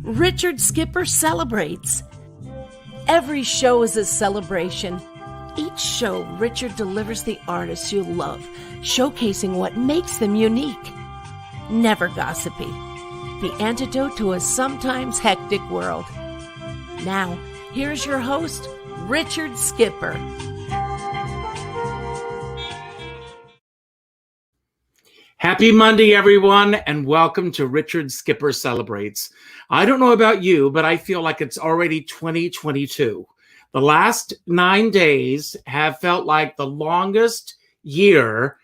Richard Skipper celebrates. Every show is a celebration. Each show, Richard delivers the artists you love, showcasing what makes them unique. Never gossipy. The antidote to a sometimes hectic world. Now, here's your host, Richard Skipper. Happy Monday, everyone, and welcome to Richard Skipper Celebrates. I don't know about you, but I feel like it's already 2022. The last 9 days have felt like the longest year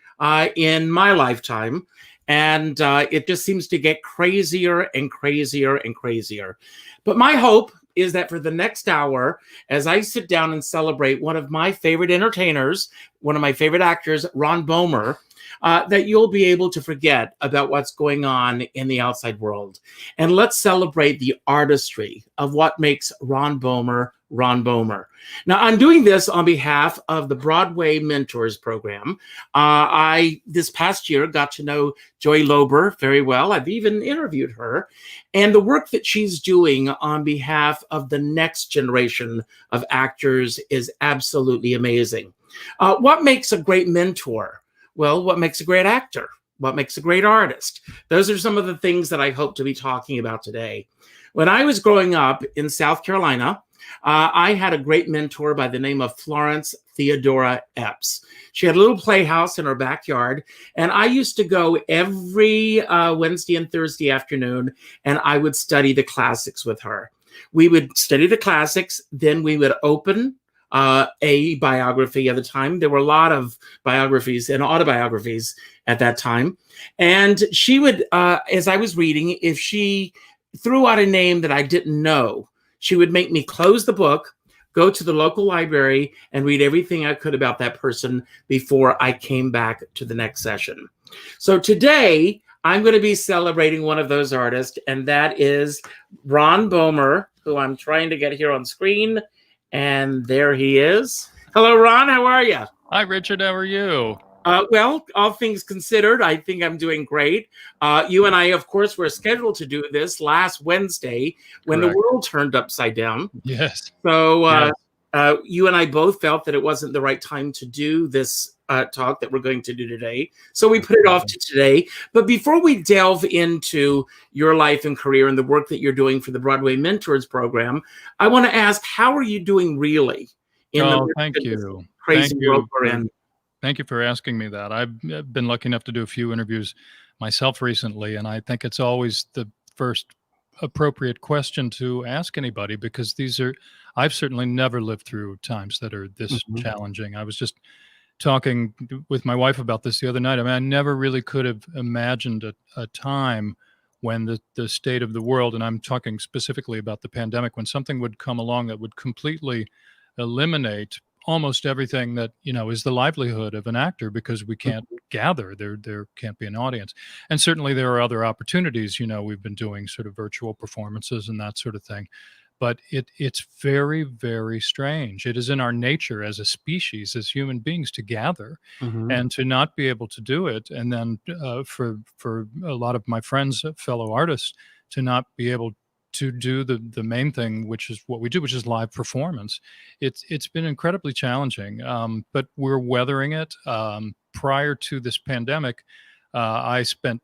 in my lifetime, and it just seems to get crazier and crazier and crazier. But my hope is that for the next hour, as I sit down and celebrate one of my favorite entertainers, one of my favorite actors, Ron Bohmer, that you'll be able to forget about what's going on in the outside world. And let's celebrate the artistry of what makes Ron Bohmer Ron Bohmer. Now, I'm doing this on behalf of the Broadway Mentors Program. I, this past year, got to know Joy Lober very well. I've even interviewed her. And the work that she's doing on behalf of the next generation of actors is absolutely amazing. What makes a great mentor? Well, what makes a great actor? What makes a great artist? Those are some of the things that I hope to be talking about today. When I was growing up in South Carolina, I had a great mentor by the name of Florence Theodora Epps. She had a little playhouse in her backyard, and I used to go every Wednesday and Thursday afternoon, and I would study the classics with her. We would study the classics, then we would open a biography at the time. There were a lot of biographies and autobiographies at that time. And she would, as I was reading, if she threw out a name that I didn't know, she would make me close the book, go to the local library, and read everything I could about that person before I came back to the next session. So today, I'm going to be celebrating one of those artists, and that is Ron Bohmer, who I'm trying to get here on screen. And there he is. Hello, Ron. How are you? Hi, Richard. How are you? Well, all things considered, I think I'm doing great. You and I, of course, were scheduled to do this last Wednesday when Correct. the world turned upside down. Yes. So Yes. You and I both felt that it wasn't the right time to do this talk that we're going to do today. So we put it off to today. But before we delve into your life and career and the work that you're doing for the Broadway Mentors Program, I want to ask, how are you doing really in thank you. Crazy world we're in? Thank you for asking me that. I've been lucky enough to do a few interviews myself recently, and I think it's always the first appropriate question to ask anybody, because I've certainly never lived through times that are this challenging. I was just talking with my wife about this the other night. I mean, I never really could have imagined a time when the state of the world, and I'm talking specifically about the pandemic, when something would come along that would completely eliminate almost everything that, is the livelihood of an actor, because we can't gather, there can't be an audience. And certainly there are other opportunities. We've been doing sort of virtual performances and that sort of thing. But it's very, very strange. It is in our nature as a species, as human beings, to gather and to not be able to do it. And then for a lot of my friends, fellow artists, to not be able to do the main thing, which is what we do, which is live performance. It's been incredibly challenging, but we're weathering it. Prior to this pandemic, I spent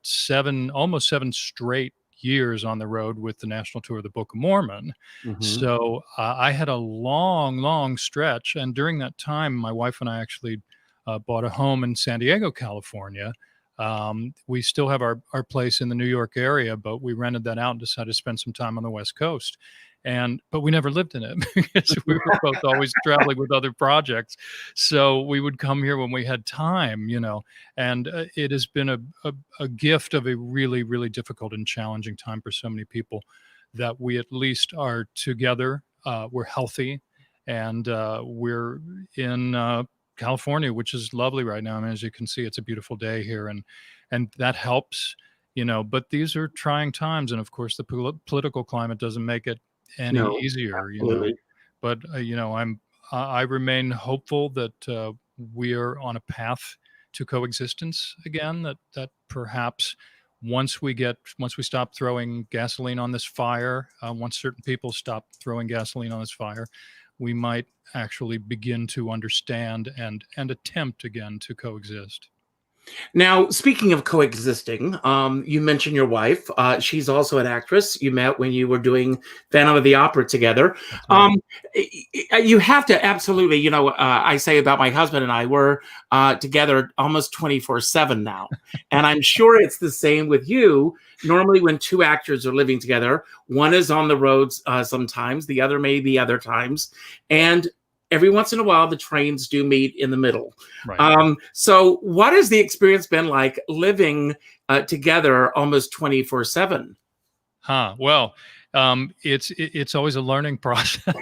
almost seven straight years on the road with the national tour of the Book of Mormon. So I had a long stretch. And during that time, my wife and I actually bought a home in San Diego, California. We still have our place in the New York area, but we rented that out and decided to spend some time on the West Coast. But we never lived in it because we were both always traveling with other projects. So we would come here when we had time, and it has been a gift of a really, really difficult and challenging time for so many people, that we at least are together, we're healthy, and we're in California, which is lovely right now. I mean, as you can see, it's a beautiful day here, and that helps, but these are trying times. And of course, the political climate doesn't make it any easier, but I remain hopeful that we are on a path to coexistence again, that perhaps once we stop throwing gasoline on this fire, once certain people stop throwing gasoline on this fire, we might actually begin to understand and attempt again to coexist. Now, speaking of coexisting, you mentioned your wife. She's also an actress. You met when you were doing Phantom of the Opera together. Right. You have to absolutely, I say about my husband and I, we're together almost 24/7 now. And I'm sure it's the same with you. Normally, when two actors are living together, one is on the roads sometimes, the other may be other times. And every once in a while, the trains do meet in the middle. Right. So what has the experience been like living together almost 24/7? Well, it's always a learning process.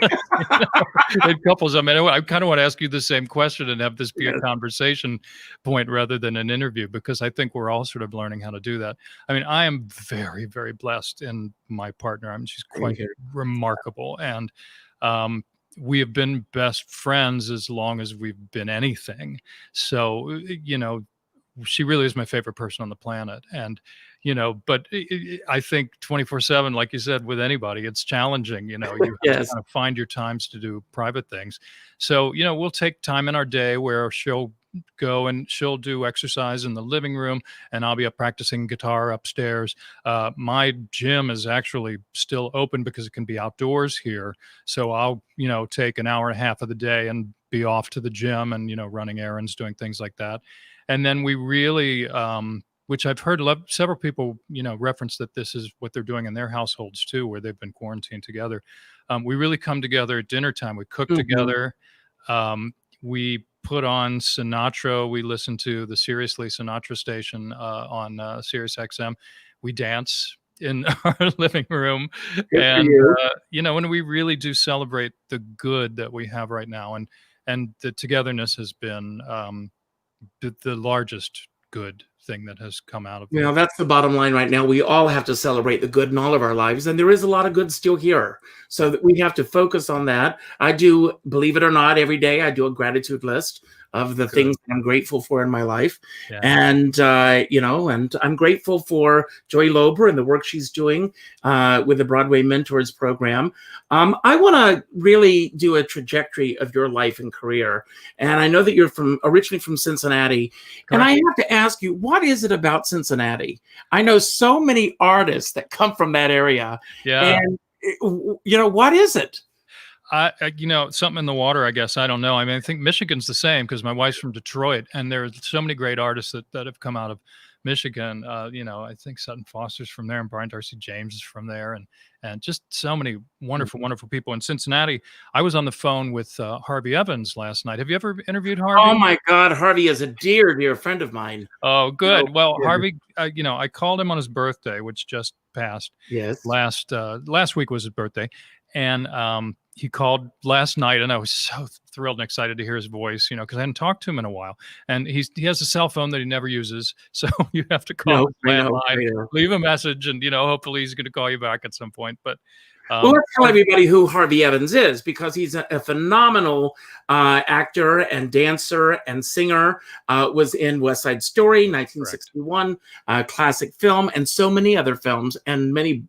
In couples. I mean, I kind of want to ask you the same question and have this be a conversation point rather than an interview, because I think we're all sort of learning how to do that. I mean, I am very, very blessed in my partner. I mean, she's quite remarkable. And we have been best friends as long as we've been anything. So, she really is my favorite person on the planet. And, but I think 24/7, like you said, with anybody, it's challenging. You have to kind of find your times to do private things. So, we'll take time in our day where she'll go and she'll do exercise in the living room and I'll be up practicing guitar upstairs. My gym is actually still open because it can be outdoors here. So I'll, take an hour and a half of the day and be off to the gym and, running errands, doing things like that. And then we really, which I've heard several people, reference that this is what they're doing in their households too, where they've been quarantined together. We really come together at dinner time. We cook together. We put on Sinatra. We listen to the Seriously Sinatra station on Sirius XM. We dance in our living room. And, and we really do celebrate the good that we have right now. And the togetherness has been the largest good thing that has come out of it. That's the bottom line right now. We all have to celebrate the good in all of our lives, and there is a lot of good still here. So that we have to focus on that. I do, believe it or not, every day I do a gratitude list of the things that I'm grateful for in my life. Yeah. And, and I'm grateful for Joy Lober and the work she's doing with the Broadway Mentors program. I want to really do a trajectory of your life and career. And I know that you're originally from Cincinnati. Correct. And I have to ask you, what is it about Cincinnati? I know so many artists that come from that area. Yeah. And, what is it? Something in the water, I guess. I don't know. I mean, I think Michigan's the same because my wife's from Detroit, and there are so many great artists that have come out of Michigan. I think Sutton Foster's from there, and Brian Darcy James is from there, and just so many wonderful, wonderful people. In Cincinnati, I was on the phone with Harvey Evans last night. Have you ever interviewed Harvey? Oh my God, Harvey is a dear friend of mine. Oh, good. Well, Harvey, I called him on his birthday, which just passed. Yes. Last week was his birthday, and he called last night, and I was so thrilled and excited to hear his voice, because I hadn't talked to him in a while. And he has a cell phone that he never uses, so you have to call his landline, leave a message, and hopefully he's going to call you back at some point. But well, let's tell everybody who Harvey Evans is, because he's a phenomenal actor and dancer and singer. Was in West Side Story, 1961, classic film, and so many other films, and many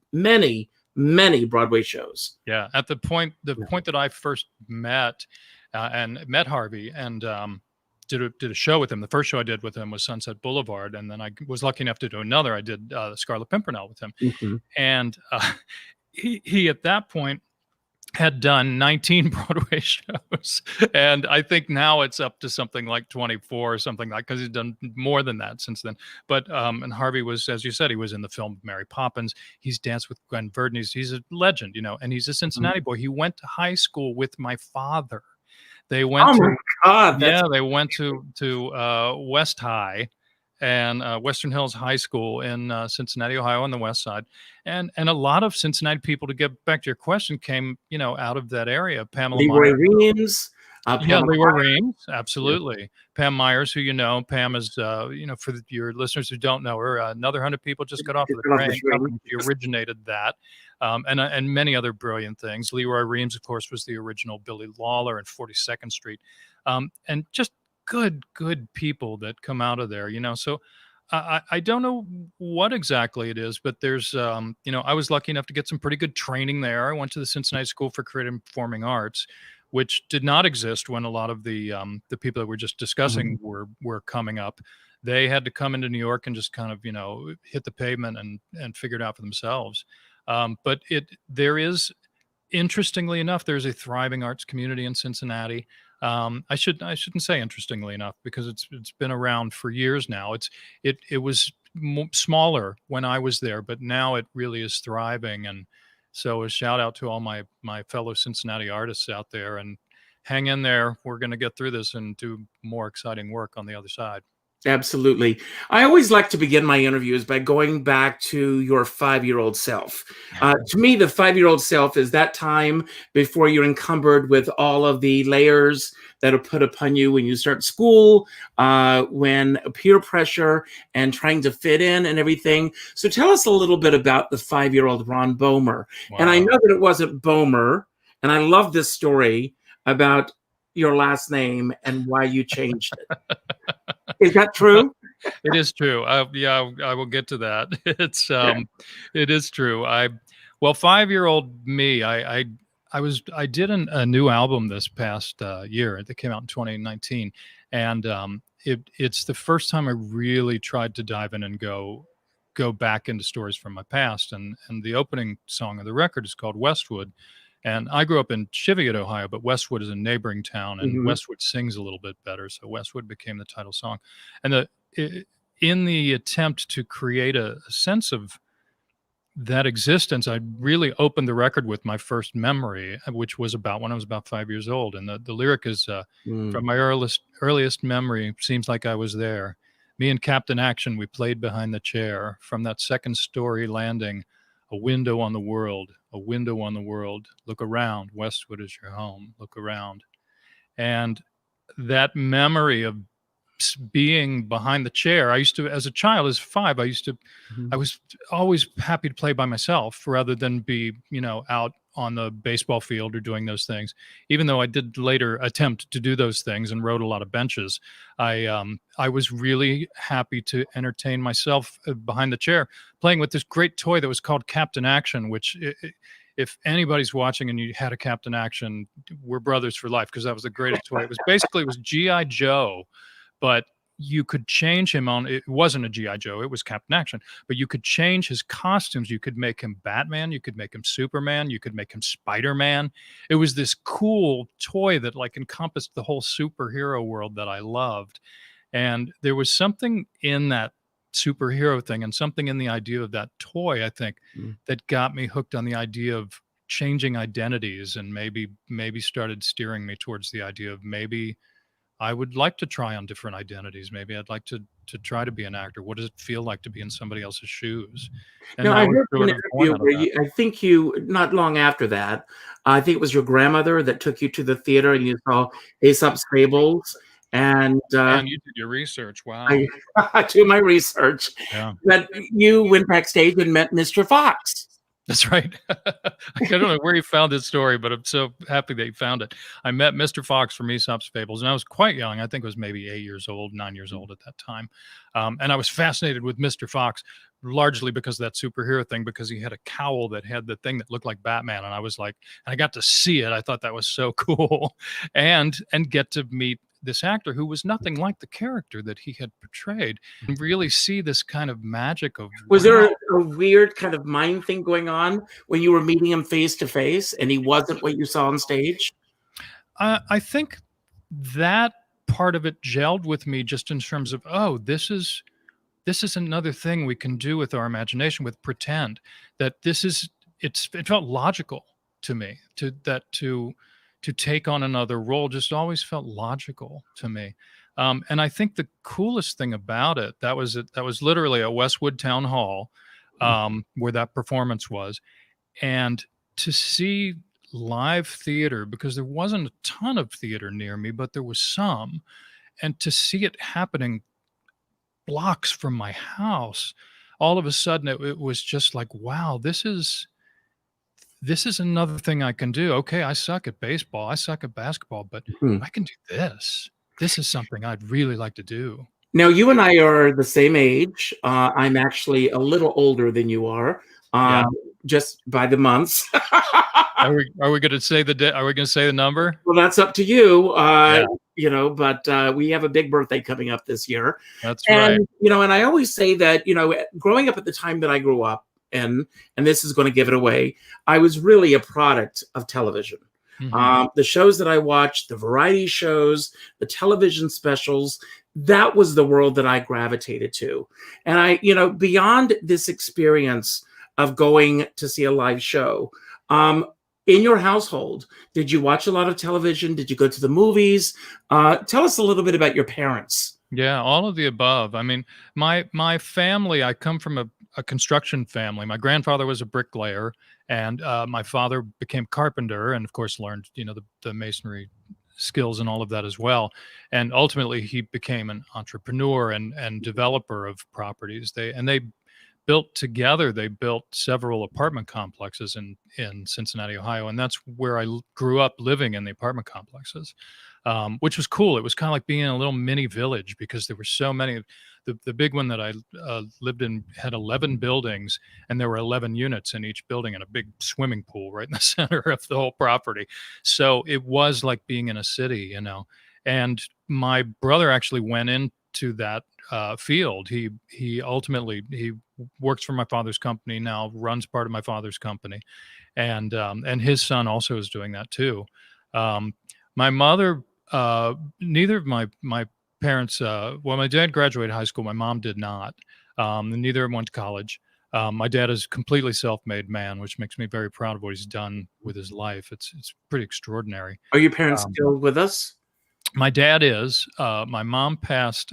Broadway shows. Yeah, at the point that I first met Harvey and did a show with him. The first show I did with him was Sunset Boulevard, and then I was lucky enough to do another. I did Scarlet Pimpernel with him, and he at that point had done 19 Broadway shows, and I think now it's up to something like 24 or something like, because he's done more than that since then. But and Harvey was, as you said, he was in the film Mary Poppins. He's danced with Gwen Verdon. He's a legend, and he's a Cincinnati boy. He went to high school with my father. They went they went to West High and Western Hills High School in Cincinnati, Ohio, on the west side. And a lot of Cincinnati people, to get back to your question, came, out of that area. Pamela Leroy Myers. Reams. Leroy Reams, absolutely. Yeah. Pam Myers, who Pam is, for your listeners who don't know her, another 100 people just got off of the train. She originated that, and many other brilliant things. Leroy Reams, of course, was the original Billy Lawler in 42nd Street, and just good people that come out of there. So I don't know what exactly it is, but there's, I was lucky enough to get some pretty good training there. I went to the Cincinnati School for Creative and Performing Arts, which did not exist when a lot of the people that we're just discussing were coming up. They had to come into New York and just kind of, hit the pavement and figure it out for themselves. But there is, interestingly enough, there's a thriving arts community in Cincinnati. I shouldn't say interestingly enough, because it's been around for years now. It was smaller when I was there, but now it really is thriving. And so a shout out to all my fellow Cincinnati artists out there, and hang in there. We're going to get through this and do more exciting work on the other side. Absolutely. I always like to begin my interviews by going back to your 5-year-old self. To me, the 5-year-old self is that time before you're encumbered with all of the layers that are put upon you when you start school, when peer pressure and trying to fit in and everything. So tell us a little bit about the 5-year-old Ron Bohmer. Wow. And I know that it wasn't Bohmer, and I love this story about your last name and why you changed it. Is that true? It is true. Yeah, I will get to that. It is true. 5-year-old me, I did a new album this past year that came out in 2019, and it's the first time I really tried to dive in and go back into stories from my past. And the opening song of the record is called Westwood. And I grew up in Cheviot, Ohio, but Westwood is a neighboring town, and Westwood sings a little bit better. So Westwood became the title song. And in the attempt to create a sense of that existence, I really opened the record with my first memory, which was about when I was about 5 years old. And the lyric is, from my earliest memory, seems like I was there. Me and Captain Action, we played behind the chair. From that second story landing, a window on the world, a window on the world. Look around, Westwood is your home. Look around. And that memory of being behind the chair, I used to, as a child, as 5, I was always happy to play by myself rather than be, out on the baseball field or doing those things. Even though I did later attempt to do those things and rode a lot of benches, I was really happy to entertain myself behind the chair, playing with this great toy that was called Captain Action, which if anybody's watching and you had a Captain Action, we're brothers for life, because that was the greatest toy. It was G.I. Joe, but you could change him on, it wasn't a G.I. Joe, it was Captain Action, but you could change his costumes. You could make him Batman, you could make him Superman, you could make him Spider-Man. It was this cool toy that encompassed the whole superhero world that I loved. And there was something in that superhero thing and something in the idea of that toy, I think, that got me hooked on the idea of changing identities, and maybe started steering me towards the idea of maybe I would like to try on different identities. Maybe I'd like to try to be an actor. What does it feel like to be in somebody else's shoes? And I heard an interview where I think you, not long after that, I think it was your grandmother that took you to the theater and you saw Aesop's Fables. And you did your research. Wow. I do my research. Yeah. That you went backstage and met Mr. Fox. That's right. I don't know where you found this story, but I'm so happy that you found it. I met Mr. Fox from Aesop's Fables, and I was quite young. I think I was maybe 8 years old, 9 years old at that time. And I was fascinated with Mr. Fox, largely because of that superhero thing, because he had a cowl that had the thing that looked like Batman. And I was like, and I got to see it. I thought that was so cool. And get to meet this actor who was nothing like the character that he had portrayed, and really see this kind of magic of. Was there a weird kind of mind thing going on when you were meeting him face to face and he wasn't what you saw on stage? I think that part of it gelled with me, just in terms of, oh, this is another thing we can do with our imagination, with pretend. That it felt logical to me to take on another role. Just always felt logical to me. And I think the coolest thing about it, that was literally at Westwood Town Hall, where that performance was. And to see live theater, because there wasn't a ton of theater near me, but there was some, and to see it happening blocks from my house, all of a sudden it was just like, wow, this is another thing I can do. Okay, I suck at baseball, I suck at basketball, but I can do this. This is something I'd really like to do. Now, you and I are the same age. I'm actually a little older than you are, Yeah. just by the months. Are we going to say are we going to say the number? Well, that's up to you. Yeah. But we have a big birthday coming up this year. That's And, right. and I always say that, growing up at the time that I grew up in, and this is going to give it away, I was really a product of television. Mhm. The shows that I watched, the variety shows, the television specials, that was the world that I gravitated to. And beyond this experience of going to see a live show, in your household, did you watch a lot of television? Did you go to the movies? Tell us a little bit about your parents. Yeah, all of the above. I mean, my family, I come from a construction family. My grandfather was a bricklayer, and my father became carpenter, and of course learned, the masonry skills and all of that as well. And ultimately, he became an entrepreneur and developer of properties. They built together. They built several apartment complexes in Cincinnati, Ohio, and that's where I grew up living in the apartment complexes. Which was cool. It was kind of like being in a little mini village because there were so many. The big one that I lived in had 11 buildings, and there were 11 units in each building and a big swimming pool right in the center of the whole property. So it was like being in a city, And my brother actually went into that field. He ultimately he works for my father's company now, runs part of my father's company, and his son also is doing that too. My mother, neither of my parents, well, my dad graduated high school. My mom did not. Neither of them went to college. My dad is a completely self-made man, which makes me very proud of what he's done with his life. It's pretty extraordinary. Are your parents Um, still with us? My dad is. My mom passed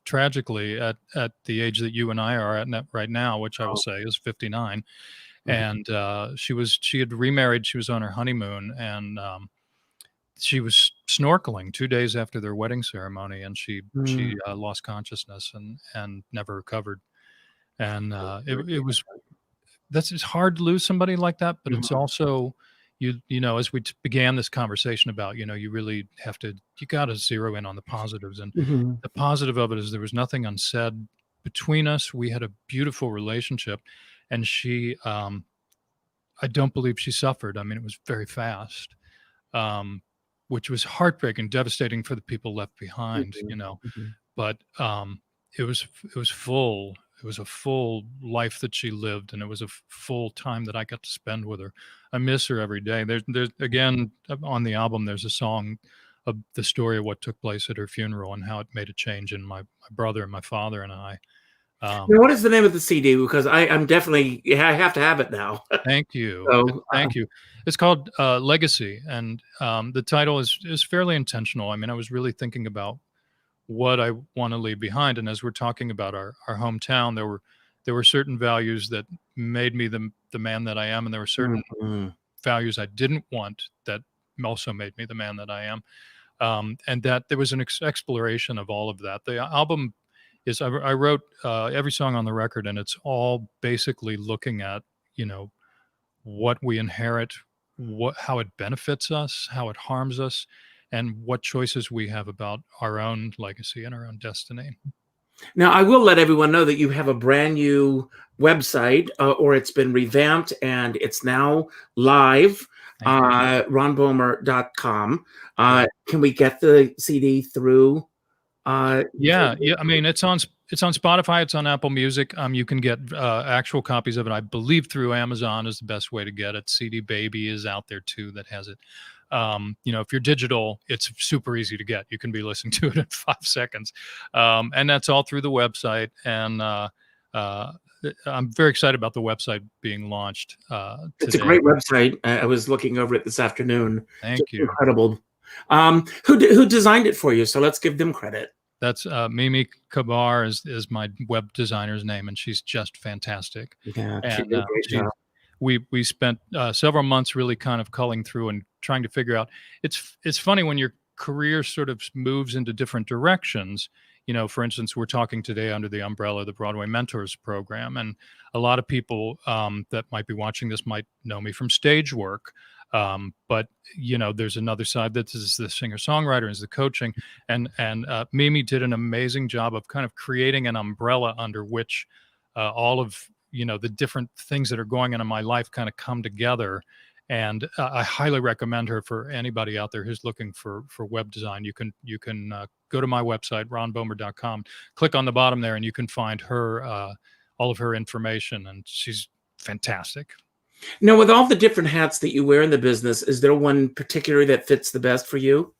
tragically at the age that you and I are at right now, which I will say is 59. Mhm. And she had remarried. She was on her honeymoon, and she was snorkeling 2 days after their wedding ceremony, and she Mm. lost consciousness and never recovered. And it was it's hard to lose somebody like that, but it's Mhm. also as we began this conversation about you really you got to zero in on the positives, and Mhm. the positive of it is there was nothing unsaid between us. We had a beautiful relationship, and I don't believe she suffered. I mean, it was very fast. Um, which was heartbreaking, devastating for the people left behind, Mhm. Mhm. But it was full. It was a full life that she lived, and it was a full time that I got to spend with her. I miss her every day. There's again on the album. There's a song of the story of what took place at her funeral and how it made a change in my brother and my father and I. Now, Um, what is the name of the CD? Because I'm definitely, yeah, I have to have it now. Thank you. So, Thank you. It's called Legacy, and the title is fairly intentional. I mean, I was really thinking about what I want to leave behind, and as we're talking about our hometown, there were certain values that made me the man that I am, and there were certain mhm. values I didn't want that also made me the man that I am. And that there was an exploration of all of that. The album is I wrote every song on the record, and it's all basically looking at you know what we inherit, how it benefits us, how it harms us, and what choices we have about our own legacy and our own destiny. Now, I will let everyone know that you have a brand new website, or it's been revamped and it's now live, Thank you. ronbohmer.com. Right. Can we get the CD through? Yeah, yeah. I mean, it's on Spotify. It's on Apple Music. You can get actual copies of it, I believe, through Amazon is the best way to get it. CD Baby is out there too that has it. If you're digital, it's super easy to get. You can be listening to it in 5 seconds, and that's all through the website. And uh, I'm very excited about the website being launched It's a today. great website. I was looking over it this afternoon. Just Thank you. incredible. Who designed it for you? So let's give them credit. That's Mimi Kabar is my web designer's name, and she's just fantastic. Yeah, she And did a great job. we spent several months really kind of culling through and trying to figure out. It's funny when your career sort of moves into different directions. For instance, we're talking today under the umbrella of the Broadway Mentors program, and a lot of people that might be watching this might know me from stage work. But there's another side that is the singer-songwriter, is the coaching, and Mimi did an amazing job of kind of creating an umbrella under which all of the different things that are going on in my life kind of come together. And I highly recommend her for anybody out there who's looking for web design. You can go to my website, ronbohmer.com, click on the bottom there, and you can find her all of her information, and she's fantastic. Now, with all the different hats that you wear in the business, is there one particular that fits the best for you?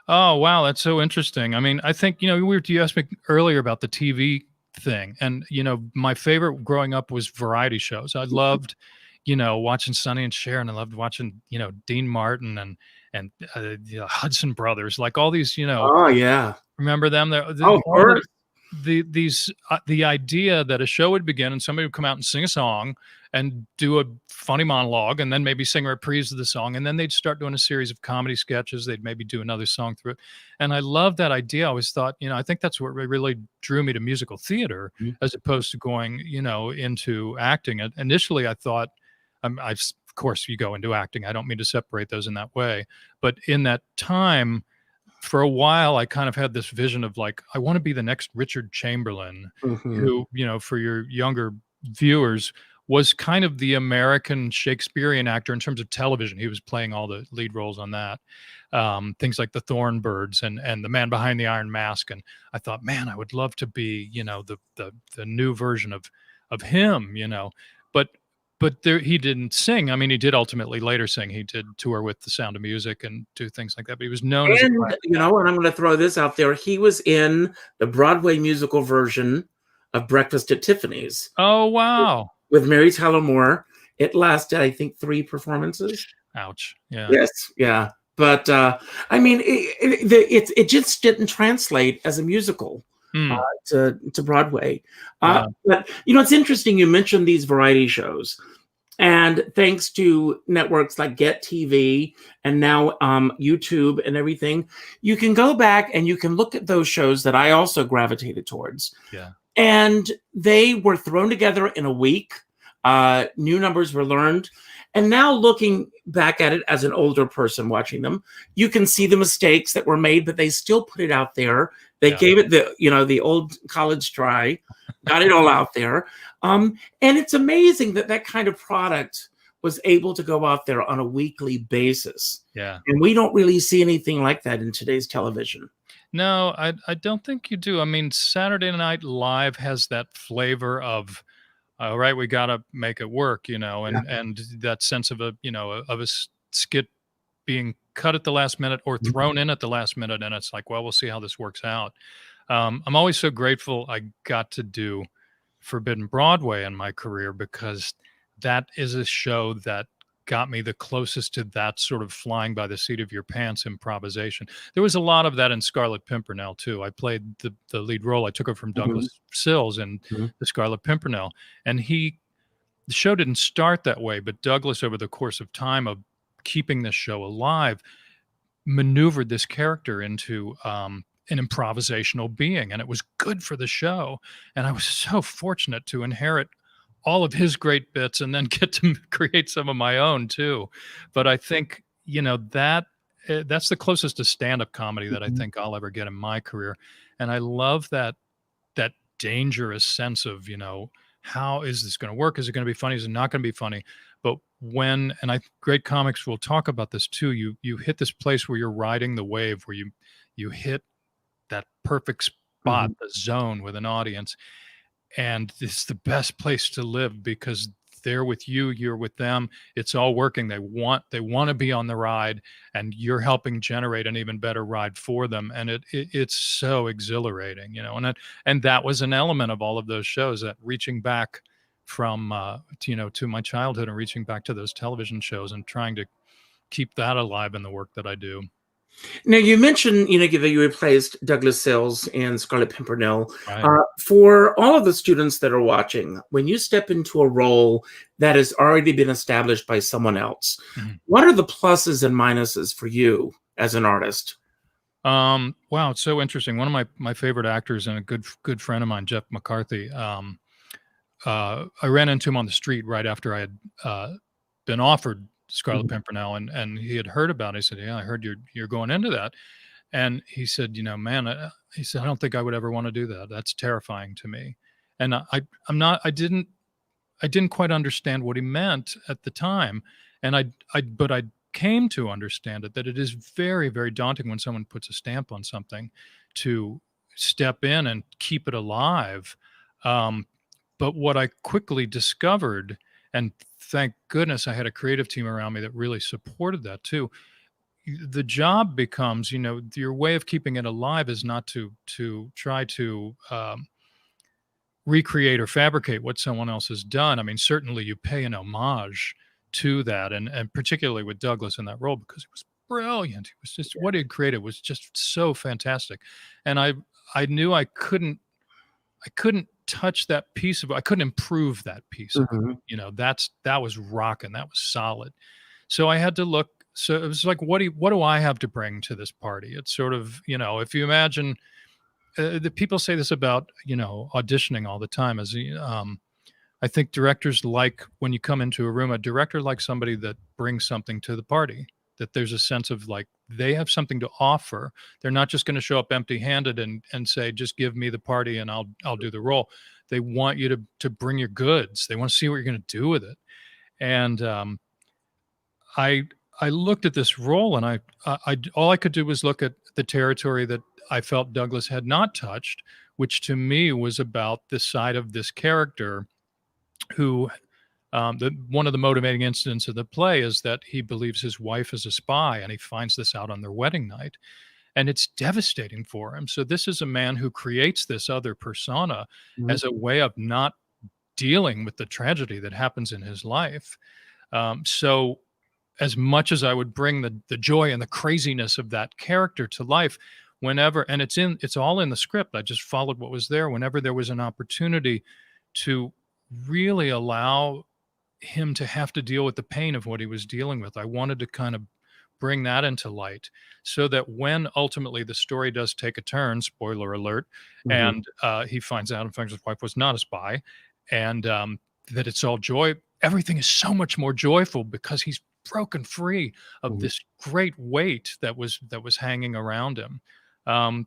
Oh, wow. That's so interesting. I mean, I think, you asked me earlier about the TV thing. And, my favorite growing up was variety shows. I loved, watching Sonny and Cher, and I loved watching, Dean Martin and the Hudson Brothers, like all these, Oh, yeah. remember them? The idea that a show would begin and somebody would come out and sing a song and do a funny monologue, and then maybe sing a reprise of the song, and then they'd start doing a series of comedy sketches. They'd maybe do another song through it. And I love that idea. I always thought, I think that's what really drew me to musical theater, as opposed to going, into acting. Initially, I thought, of course, you go into acting. I don't mean to separate those in that way. But in that time, for a while, I kind of had this vision of like, I want to be the next Richard Chamberlain, who, for your younger viewers, was kind of the American Shakespearean actor in terms of television. He was playing all the lead roles on that. Things like The Thornbirds and The Man Behind the Iron Mask. And I thought, man, I would love to be, the new version of him, But he didn't sing. I mean, he did ultimately later sing. He did tour with The Sound of Music and do things like that. But he was known as, and I'm going to throw this out there. He was in the Broadway musical version of Breakfast at Tiffany's. Oh, wow. With Mary Tyler Moore. It lasted, I think, 3 performances. Ouch. Yeah. Yes. Yeah. But I mean, it just didn't translate as a musical to Broadway. But it's interesting. You mentioned these variety shows, and thanks to networks like Get TV and now YouTube and everything, you can go back and you can look at those shows that I also gravitated towards. Yeah. And they were thrown together in a week. New numbers were learned. And now looking back at it as an older person watching them, you can see the mistakes that were made, but they still put it out there. They gave it the old college try, got it all out there. And it's amazing that kind of product was able to go out there on a weekly basis. Yeah. And we don't really see anything like that in today's television. No, I don't think you do. I mean, Saturday Night Live has that flavor of, all right, we got to make it work, and that sense of a skit being cut at the last minute or thrown in at the last minute. And it's like, well, we'll see how this works out. I'm always so grateful I got to do Forbidden Broadway in my career, because that is a show that got me the closest to that sort of flying by the seat of your pants improvisation. There was a lot of that in Scarlet Pimpernel too. I played the lead role. I took it from Douglas Sills in the Scarlet Pimpernel, and the show didn't start that way, but Douglas, over the course of time of keeping this show alive, maneuvered this character into an improvisational being, and it was good for the show. And I was so fortunate to inherit all of his great bits and then get to create some of my own too. But I think, that's the closest to stand-up comedy that I think I'll ever get in my career. And I love that dangerous sense of, how is this going to work? Is it going to be funny? Is it not going to be funny? But great comics will talk about this too. You hit this place where you're riding the wave, where you hit that perfect spot, the zone with an audience. And it's the best place to live, because they're with you, you're with them. It's all working. They want to be on the ride, and you're helping generate an even better ride for them. And it's so exhilarating, and that was an element of all of those shows, that reaching back from, to my childhood and reaching back to those television shows and trying to keep that alive in the work that I do. Now, you mentioned, that you replaced Douglas Sills in Scarlet Pimpernel. Right. For all of the students that are watching, when you step into a role that has already been established by someone else, what are the pluses and minuses for you as an artist? Wow, it's so interesting. One of my favorite actors and a good friend of mine, Jeff McCarthy, I ran into him on the street right after I had been offered Scarlet Pimpernel, and he had heard about it. He said, "Yeah, I heard you're going into that." And he said, man, he said, "I don't think I would ever want to do that. That's terrifying to me." And I didn't quite understand what he meant at the time. And but I came to understand it, that it is very, very daunting when someone puts a stamp on something to step in and keep it alive. But what I quickly discovered, and thank goodness I had a creative team around me that really supported that too. The job becomes, your way of keeping it alive is not to try to recreate or fabricate what someone else has done. I mean, certainly you pay an homage to that, and particularly with Douglas in that role, because it was brilliant. It was just what he had created was just so fantastic. And I knew I couldn't touch that piece of it. I couldn't improve that piece of it. That was rocking. That was solid. So I had to look. So it was like, what do I have to bring to this party? It's sort of, if you imagine, the people say this about, auditioning all the time, as I think directors like, when you come into a room, a director likes somebody that brings something to the party, that there's a sense of like, they have something to offer. They're not just going to show up empty handed and say, just give me the party and I'll do the role. They want you to bring your goods. They want to see what you're going to do with it. And I looked at this role, and I all I could do was look at the territory that I felt Douglas had not touched, which to me was about the side of this character who, one of the motivating incidents of the play is that he believes his wife is a spy, and he finds this out on their wedding night, and it's devastating for him. So this is a man who creates this other persona as a way of not dealing with the tragedy that happens in his life. So as much as I would bring the joy and the craziness of that character to life, whenever, and it's all in the script, I just followed what was there. Whenever there was an opportunity to really allow him to have to deal with the pain of what he was dealing with, I wanted to kind of bring that into light, so that when ultimately the story does take a turn, spoiler alert, and he finds out, in fact, his wife was not a spy, and that it's all joy, everything is so much more joyful because he's broken free of this great weight that was hanging around him. And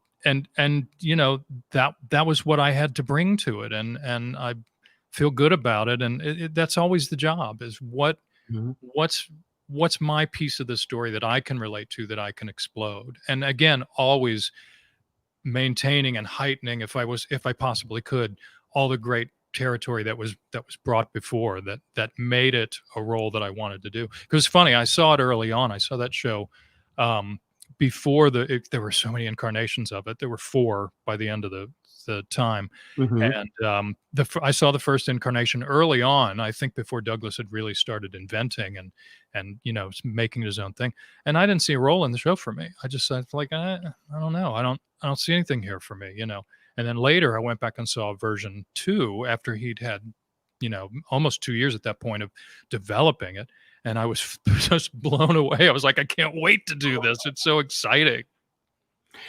that was what I had to bring to it. And I feel good about it. And that's always the job, is what's my piece of the story that I can relate to, that I can explode. And again, always maintaining and heightening, if I possibly could, all the great territory that was brought before, that made it a role that I wanted to do. Because it's funny, I saw it early on. I saw that show before there were so many incarnations of it. There were 4 by the end of the time. And I saw the first incarnation early on, I think before Douglas had really started inventing and making his own thing. And I didn't see a role in the show for me. I just said, like, I don't know. I don't see anything here for me, And then later I went back and saw version 2 after he'd had, almost 2 years at that point of developing it. And I was just blown away. I was like, I can't wait to do this. It's so exciting.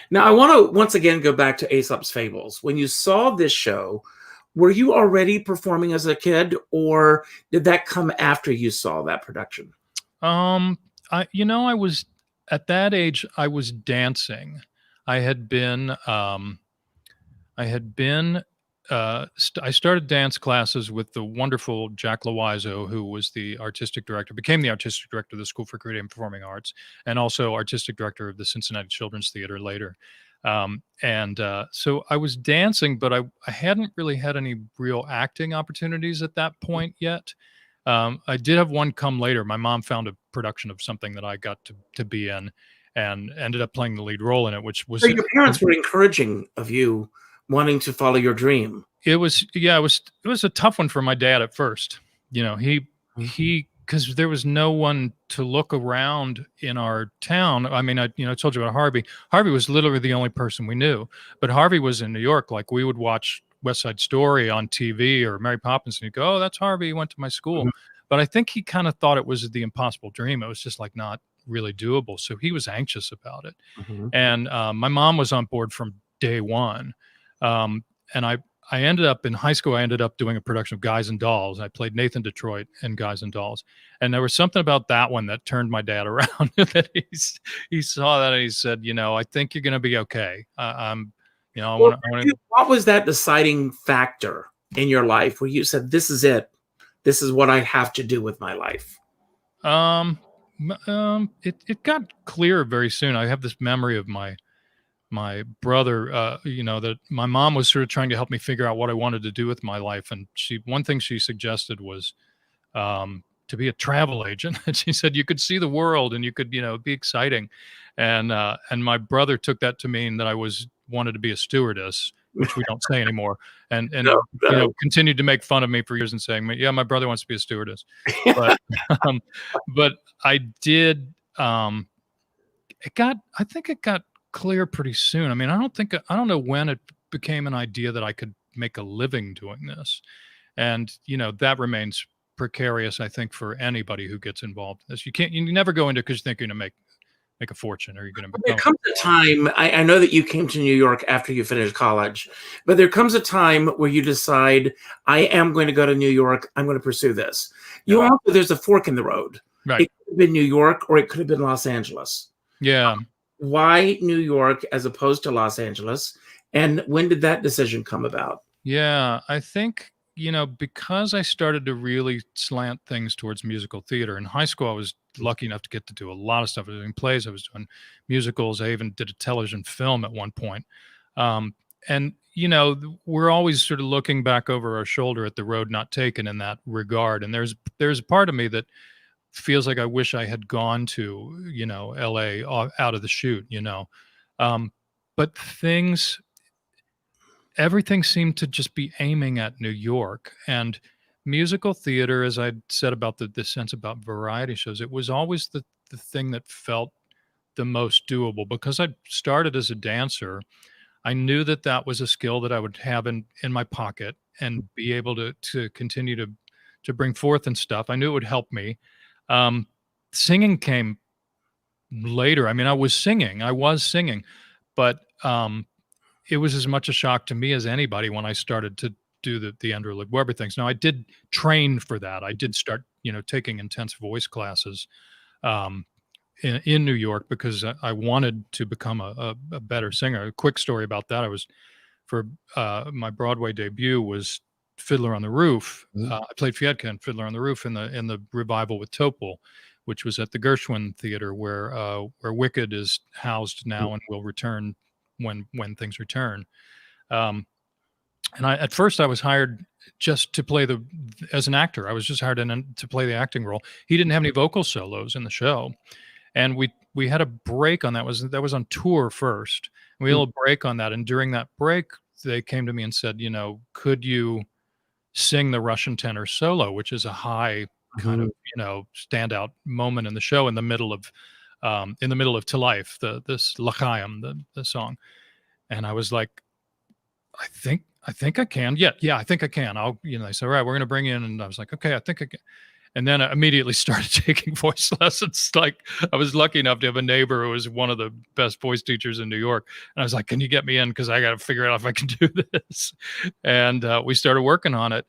Now, I want to once again go back to Aesop's Fables. When you saw this show, were you already performing as a kid, or did that come after you saw that production? I was, at that age, I was dancing. I started dance classes with the wonderful Jack Loiseau, who was became the artistic director of the School for Creative and Performing Arts, and also artistic director of the Cincinnati Children's Theater later. So I was dancing, but I hadn't really had any real acting opportunities at that point yet. I did have one come later. My mom found a production of something that I got to be in, and ended up playing the lead role in it, which was... So your parents were encouraging of you wanting to follow your dream. It was a tough one for my dad at first. Because there was no one to look around in our town. I mean, I told you about Harvey. Harvey was literally the only person we knew, but Harvey was in New York. Like, we would watch West Side Story on TV or Mary Poppins, and he'd go, "Oh, that's Harvey. He went to my school." But I think he kind of thought it was the impossible dream. It was just like not really doable. So he was anxious about it. And my mom was on board from day one. And I ended up in high school. I ended up doing a production of Guys and Dolls. I played Nathan Detroit in Guys and Dolls, and there was something about that one that turned my dad around. That he saw that and he said, I think you're going to be okay. I'm, I want to. What was that deciding factor in your life where you said, "This is it. This is what I have to do with my life"? It got clear very soon. I have this memory of my brother, that my mom was sort of trying to help me figure out what I wanted to do with my life. And one thing she suggested was to be a travel agent. And she said, you could see the world and you could, be exciting. And my brother took that to mean that I wanted to be a stewardess, which we don't say anymore. And No. Continued to make fun of me for years and saying, yeah, my brother wants to be a stewardess. But I did, I think it got clear pretty soon. I mean, I don't know when it became an idea that I could make a living doing this. And, that remains precarious, I think, for anybody who gets involved in this. You never go into it because you think you're going to make a fortune, or you're going to. There comes a time, I know that you came to New York after you finished college, but there comes a time where you decide, I am going to go to New York. I'm going to pursue this. There's a fork in the road. Right. It could have been New York or it could have been Los Angeles. Yeah. Why New York as opposed to Los Angeles? And when did that decision come about? Yeah, I think, because I started to really slant things towards musical theater. In high school, I was lucky enough to get to do a lot of stuff. I was doing plays, I was doing musicals. I even did a television film at one point. And, we're always sort of looking back over our shoulder at the road not taken in that regard. And there's a part of me that feels like I wish I had gone to, LA out of the chute, but everything seemed to just be aiming at New York. And musical theater, as I said about the sense about variety shows, it was always the thing that felt the most doable, because I started as a dancer. I knew that was a skill that I would have in my pocket and be able to continue to bring forth and stuff. I knew it would help me. Singing came later. I mean, I was singing, but it was as much a shock to me as anybody when I started to do the Andrew Lloyd Webber things. Now, I did train for that. I did start, taking intense voice classes in New York because I wanted to become a better singer. A quick story about that: I was for my Broadway debut was Fiddler on the Roof. I played Fyedka in Fiddler on the Roof in the revival with Topol, which was at the Gershwin Theater, where Wicked is housed now and will return when things return. And at first I was hired just to play as an actor. I was just hired to play the acting role. He didn't have any vocal solos in the show, and we had a break on that. That was on tour first. We had a little break on that, and during that break, they came to me and said, could you sing the Russian tenor solo, which is a high kind of standout moment in the show, in the middle of To Life, this L'Chaim, the song. And I was like, I think I can. Yeah, I think I can. They said, all right, we're going to bring you in. And I was like, okay, I think I can. And then I immediately started taking voice lessons. Like, I was lucky enough to have a neighbor who was one of the best voice teachers in New York. And I was like, can you get me in? Because I got to figure out if I can do this. And we started working on it.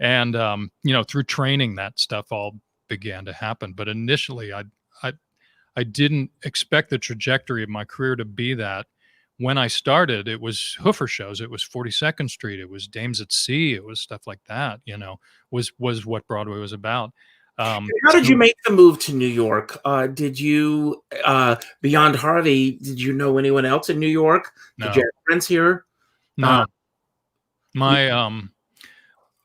And, through training, that stuff all began to happen. But initially, I didn't expect the trajectory of my career to be that. When I started, it was Hoofer shows. It was 42nd Street. It was Dames at Sea. It was stuff like that, was what Broadway was about. How did you make the move to New York? Did you, beyond Harvey, did you know anyone else in New York? No. Did you have friends here? No.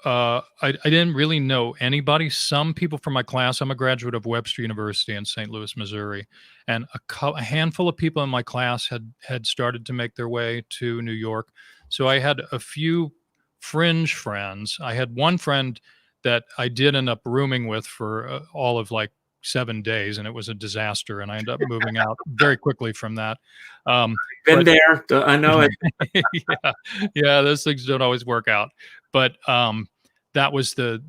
I didn't really know anybody. Some people from my class. I'm a graduate of Webster University in St. Louis, Missouri, and a handful of people in my class had started to make their way to New York. So I had a few fringe friends. I had one friend that I did end up rooming with for all of like 7 days, and it was a disaster. And I ended up moving out very quickly from that. Been there, I know it. yeah, those things don't always work out. But that was the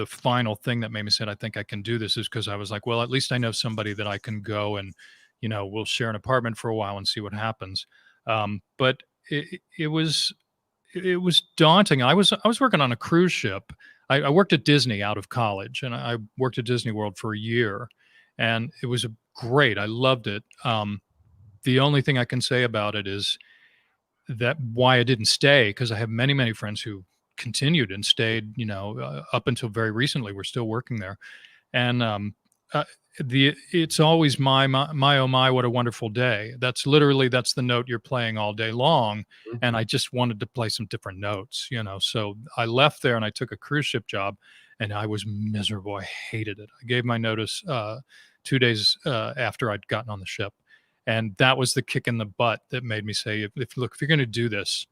final thing that made me say, I think I can do this, is because I was like, well, at least I know somebody that I can go and, we'll share an apartment for a while and see what happens. But it was it was daunting. I was working on a cruise ship. I worked at Disney out of college, and I worked at Disney World for a year, and it was great. I loved it. The only thing I can say about it is that why I didn't stay, because I have many, many friends who continued and stayed, up until very recently. We're still working there. And it's always my, oh my, what a wonderful day. That's the note you're playing all day long. Mhm. And I just wanted to play some different notes, so I left there and I took a cruise ship job, and I was miserable. I hated it. I gave my notice 2 days after I'd gotten on the ship. And that was the kick in the butt that made me say, if you're going to do this,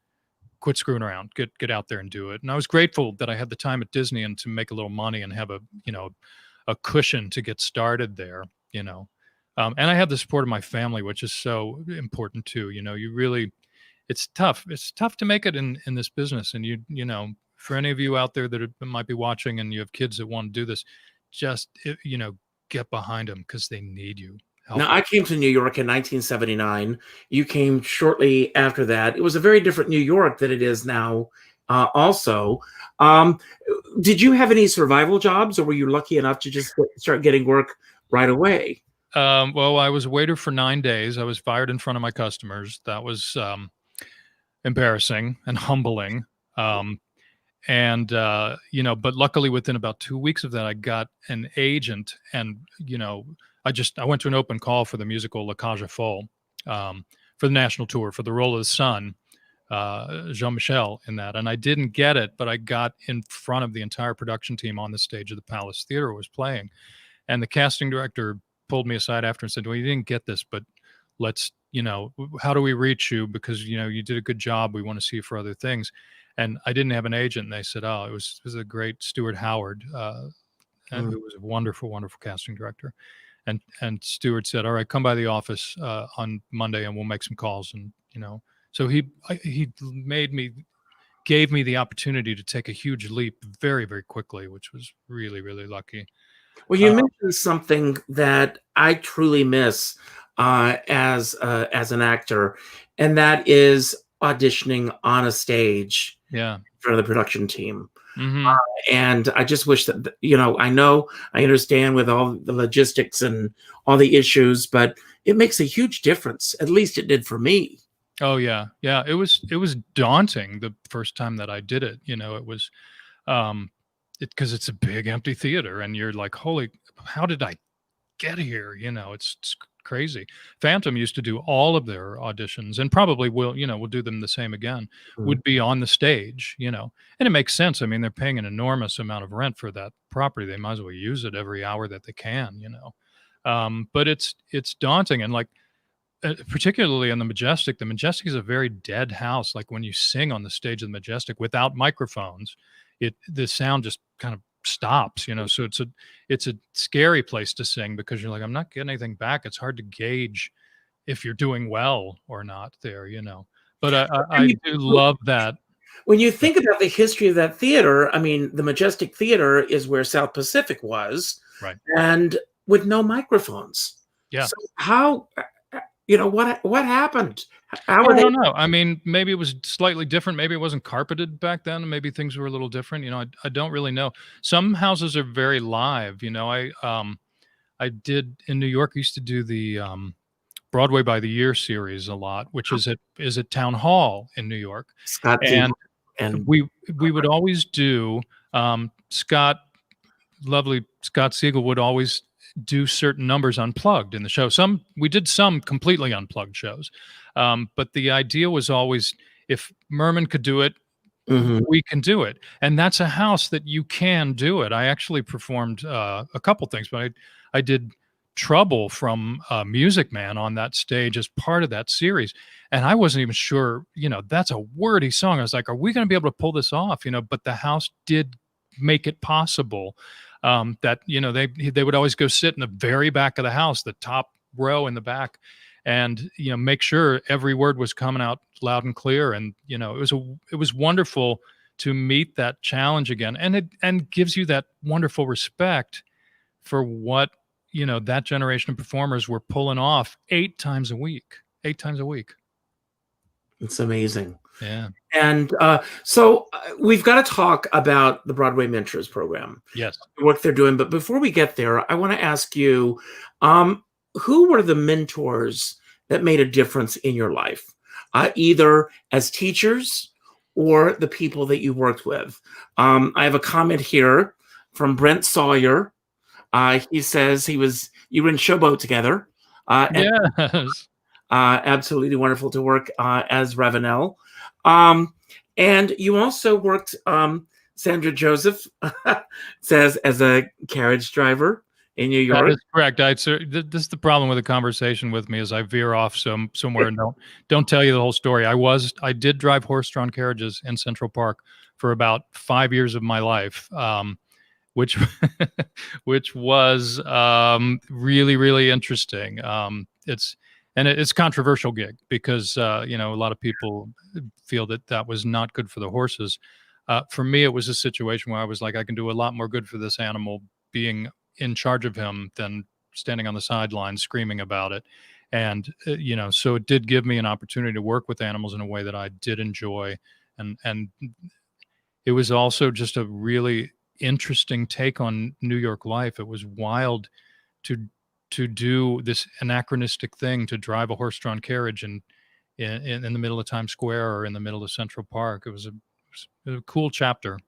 quit screwing around, get out there and do it. And I was grateful that I had the time at Disney and to make a little money and have a cushion to get started there, and I have the support of my family, which is so important too. It's tough. It's tough to make it in this business. And for any of you out there that might be watching and you have kids that want to do this, just, get behind them, because they need you. Now, I came to New York in 1979. You came shortly after that. It was a very different New York than it is now. Also, did you have any survival jobs, or were you lucky enough to just start getting work right away? Well, I was a waiter for 9 days. I was fired in front of my customers. That was embarrassing and humbling. But luckily within about 2 weeks of that, I got an agent, and, I went to an open call for the musical La Cage aux Folles, for the national tour, for the role of the son, Jean-Michel, in that. And I didn't get it, but I got in front of the entire production team on the stage of the Palace Theater was playing. And the casting director pulled me aside after and said, well, you didn't get this, but let's, how do we reach you? Because, you did a good job. We want to see you for other things. And I didn't have an agent. And they said, oh, it was a great Stuart Howard, who was a wonderful, wonderful casting director. And Stuart said, all right, come by the office on Monday and we'll make some calls. And, so he gave me the opportunity to take a huge leap very, very quickly, which was really, really lucky. Well, you mentioned something that I truly miss as an actor, and that is auditioning on a stage in front of the production team. Mm-hmm. And I just wish that, I understand with all the logistics and all the issues, but it makes a huge difference. At least it did for me. Oh yeah. Yeah. It was daunting the first time that I did it. It was, because it's a big empty theater and you're like, holy, how did I get here? It's crazy. Phantom used to do all of their auditions, and probably will do them the same again, would be on the stage, and it makes sense. I mean, they're paying an enormous amount of rent for that property. They might as well use it every hour that they can, but it's daunting. And like, particularly in the Majestic is a very dead house. Like when you sing on the stage of the Majestic without microphones, the sound just kind of stops, so it's a scary place to sing, because you're like, I'm not getting anything back. It's hard to gauge if you're doing well or not there, but I do love that. When you think about the history of that theater, I mean, the Majestic Theater is where South Pacific was, right, and with no microphones. Yeah. So how, what happened? I don't know. I mean, maybe it was slightly different. Maybe it wasn't carpeted back then. Maybe things were a little different. I don't really know. Some houses are very live. I did in New York. I used to do the Broadway by the Year series a lot, which is at Town Hall in New York. Scott and we would always do lovely Scott Siegel would always do certain numbers unplugged in the show. We did some completely unplugged shows. But the idea was always, if Merman could do it, we can do it. And that's a house that you can do it. I actually performed a couple things, but I did Trouble from Music Man on that stage as part of that series. And I wasn't even sure, that's a wordy song. I was like, are we going to be able to pull this off? But the house did make it possible. That they would always go sit in the very back of the house, the top row in the back, and make sure every word was coming out loud and clear. And it was wonderful to meet that challenge again, and gives you that wonderful respect for what that generation of performers were pulling off 8 times a week. It's amazing. Yeah. And so we've got to talk about the Broadway Mentors program, Yes. the work they're doing. But before we get there, I want to ask you, who were the mentors that made a difference in your life, either as teachers or the people that you worked with? I have a comment here from Brent Sawyer. He says you were in Showboat together. Yes. Absolutely wonderful to work as Ravenel. And you also worked, Sandra Joseph says, as a carriage driver in New York. That is correct. This is the problem with a conversation with me, is I veer off somewhere and don't tell you the whole story. I did drive horse-drawn carriages in Central Park for about 5 years of my life, which was really, really interesting. It's a controversial gig because a lot of people feel that was not good for the horses. For me, it was a situation where I was like, I can do a lot more good for this animal being in charge of him than standing on the sidelines screaming about it. And so it did give me an opportunity to work with animals in a way that I did enjoy, and it was also just a really interesting take on New York life. It was wild to do this anachronistic thing, to drive a horse-drawn carriage in the middle of Times Square or in the middle of Central Park. It was a cool chapter.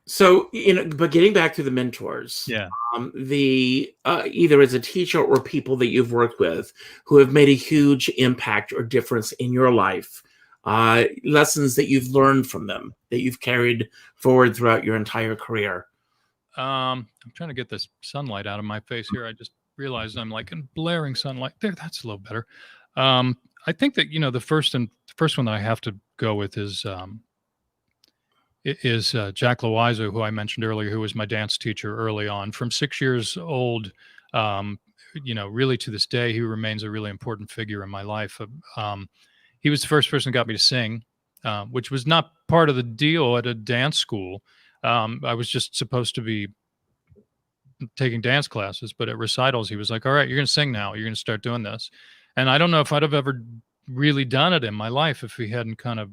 So, but getting back to the mentors, Yeah. Either as a teacher or people that you've worked with who have made a huge impact or difference in your life, lessons that you've learned from them that you've carried forward throughout your entire career. I'm trying to get this sunlight out of my face here. I just realized I'm like in blaring sunlight. There, that's a little better. I think that the first one that I have to go with is Jack Loiseau, who I mentioned earlier, who was my dance teacher early on. From 6 years old, really to this day, he remains a really important figure in my life. He was the first person who got me to sing, which was not part of the deal at a dance school. I was just supposed to be taking dance classes, but at recitals, he was like, all right, you're going to sing now. You're going to start doing this. And I don't know if I'd have ever really done it in my life if he hadn't kind of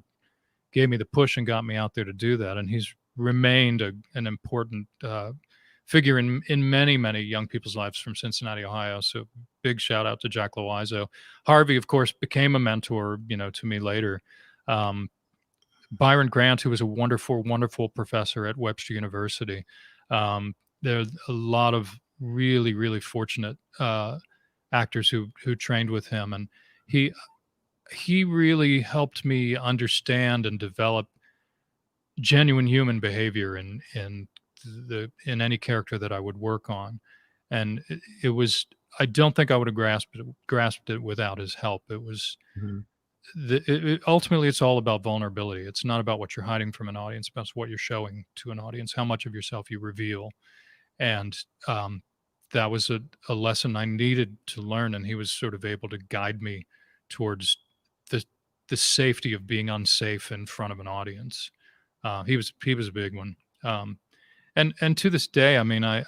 gave me the push and got me out there to do that. And he's remained an important figure in many, many young people's lives from Cincinnati, Ohio. So big shout out to Jack Loiseau. Harvey, of course, became a mentor, to me later. Byron Grant, who was a wonderful, wonderful professor at Webster University. There's a lot of really, really fortunate actors who trained with him. And he really helped me understand and develop genuine human behavior in any character that I would work on. And it was, I don't think I would have grasped it without his help. It was, ultimately, it's all about vulnerability. It's not about what you're hiding from an audience, but it's what you're showing to an audience, how much of yourself you reveal. And that was a lesson I needed to learn. And he was sort of able to guide me towards the safety of being unsafe in front of an audience. He was a big one. And to this day, I mean, I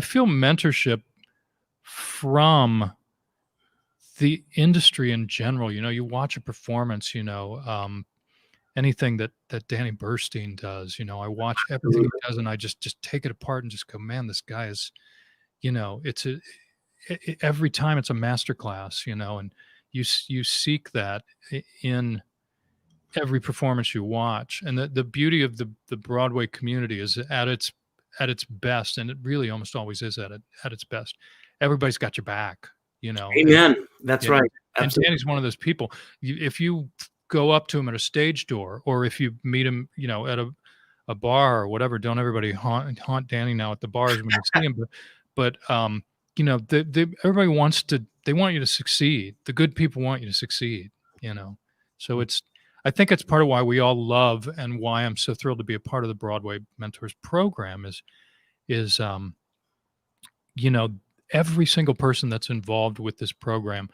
feel mentorship from the industry in general. You watch a performance, anything that Danny Burstein does, I watch everything he does, and I just take it apart and just go, man, this guy is, every time it's a masterclass, and you seek that in every performance you watch. And the beauty of the Broadway community is at its best, and it really almost always is at its best. Everybody's got your back, Amen. That's right. And Danny's one of those people. If you go up to him at a stage door, or if you meet him, at a bar or whatever, don't everybody haunt Danny now at the bars when you see him. But everybody they want you to succeed. The good people want you to succeed, So I think it's part of why we all love, and why I'm so thrilled to be a part of the Broadway Mentors program is every single person that's involved with this program,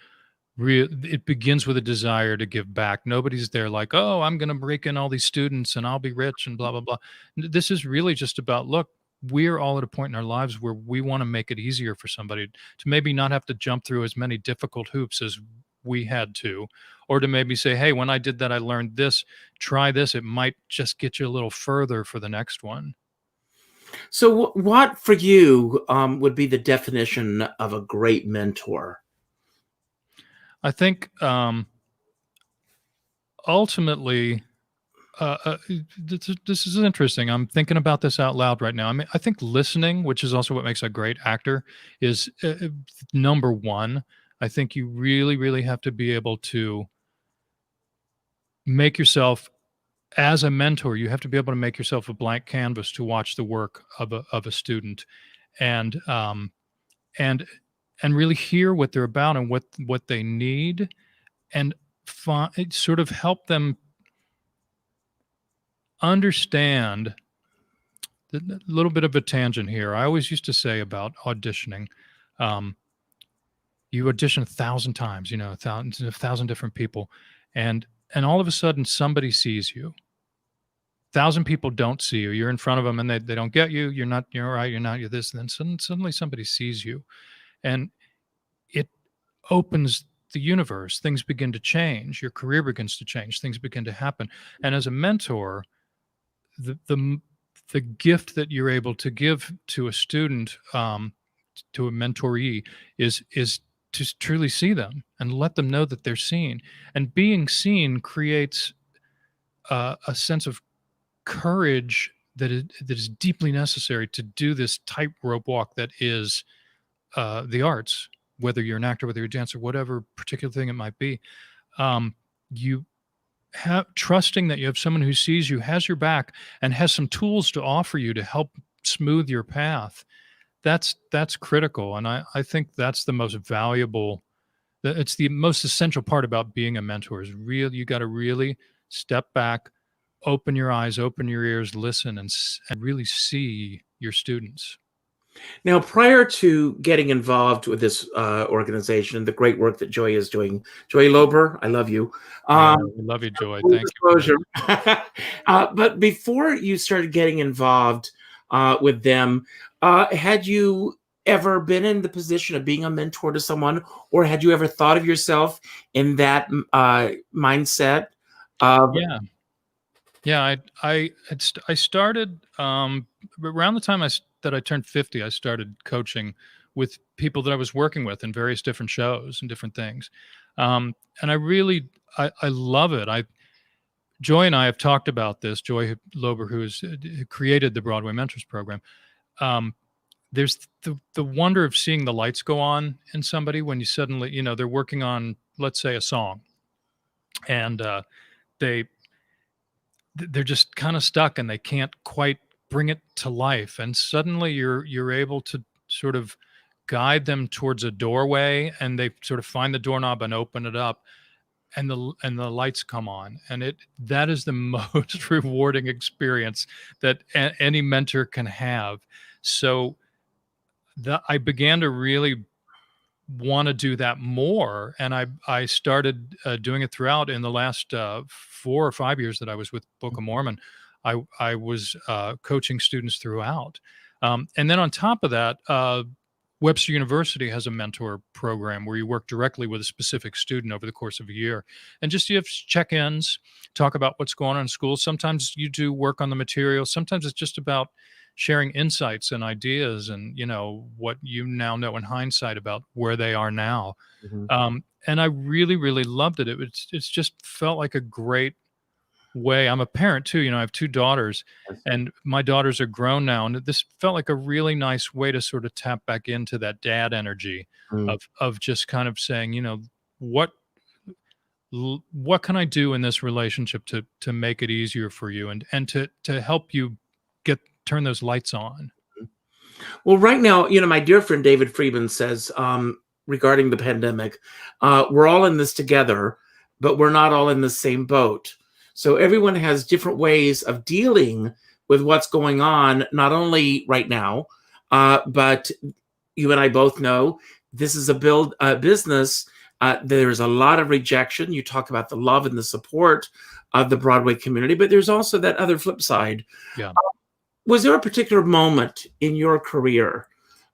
it begins with a desire to give back. Nobody's there like, oh, I'm going to break in all these students and I'll be rich and blah, blah, blah. This is really just about, look, we're all at a point in our lives where we want to make it easier for somebody to maybe not have to jump through as many difficult hoops as we had to, or to maybe say, hey, when I did that, I learned this, try this. It might just get you a little further for the next one. So what for you would be the definition of a great mentor? I think ultimately, this is interesting. I'm thinking about this out loud right now. I mean, I think listening, which is also what makes a great actor, is number one. I think you really, really have to be able to make yourself, as a mentor, you have to be able to make yourself a blank canvas to watch the work of a student, and really hear what they're about and what they need, and sort of help them understand. A little bit of a tangent here. I always used to say about auditioning, you audition 1,000 times, you know, 1,000 different people, and all of a sudden somebody sees you. 1,000 people don't see you. You're in front of them and they don't get you. You're not, you're right. You're not, you're this. And then suddenly somebody sees you, and it opens the universe. Things begin to change. Your career begins to change. Things begin to happen. And as a mentor, the gift that you're able to give to a student, to a mentoree, is to truly see them and let them know that they're seen. And being seen creates a sense of courage that is deeply necessary to do this tightrope walk that is the arts. Whether you're an actor, whether you're a dancer, whatever particular thing it might be, you have trusting that you have someone who sees you, has your back, and has some tools to offer you to help smooth your path. That's critical, and I think that's the most valuable. It's the most essential part about being a mentor. Is you got to really step back, open your eyes, open your ears, listen, and really see your students. Now, prior to getting involved with this organization, the great work that Joy is doing, Joy Lober, I love you. I love you, Joy. Thank you. But before you started getting involved with them, had you ever been in the position of being a mentor to someone, or had you ever thought of yourself in that mindset? Yeah. I started around the time that I turned 50. I started coaching with people that I was working with in various different shows and different things, and I love it. Joy and I have talked about this. Joy Lober, who created the Broadway Mentors program. There's the wonder of seeing the lights go on in somebody when you suddenly, you know, they're working on, let's say, a song, and they're just kind of stuck and they can't quite bring it to life. And suddenly you're able to sort of guide them towards a doorway, and they sort of find the doorknob and open it up, and the lights come on. And that is the most rewarding experience that any mentor can have. So I began to really want to do that more, and I started doing it throughout. In the last 4 or 5 years that I was with Book of Mormon, I was coaching students throughout, and then on top of that, Webster University has a mentor program where you work directly with a specific student over the course of a year, and just you have check-ins, talk about what's going on in school. Sometimes you do work on the material. Sometimes it's just about sharing insights and ideas, and you know what you now know in hindsight about where they are now. Mm-hmm. And I really, really loved it. It's just felt like a great way. I'm a parent too. You know, I have 2 daughters, and my daughters are grown now, and this felt like a really nice way to sort of tap back into that dad energy of just kind of saying, you know, what can I do in this relationship to make it easier for you, and to help you turn those lights on. Well, right now, you know, my dear friend David Friedman says, regarding the pandemic, we're all in this together, but we're not all in the same boat. So everyone has different ways of dealing with what's going on, not only right now, but you and I both know this is a business. There's a lot of rejection. You talk about the love and the support of the Broadway community, but there's also that other flip side. Yeah. Was there a particular moment in your career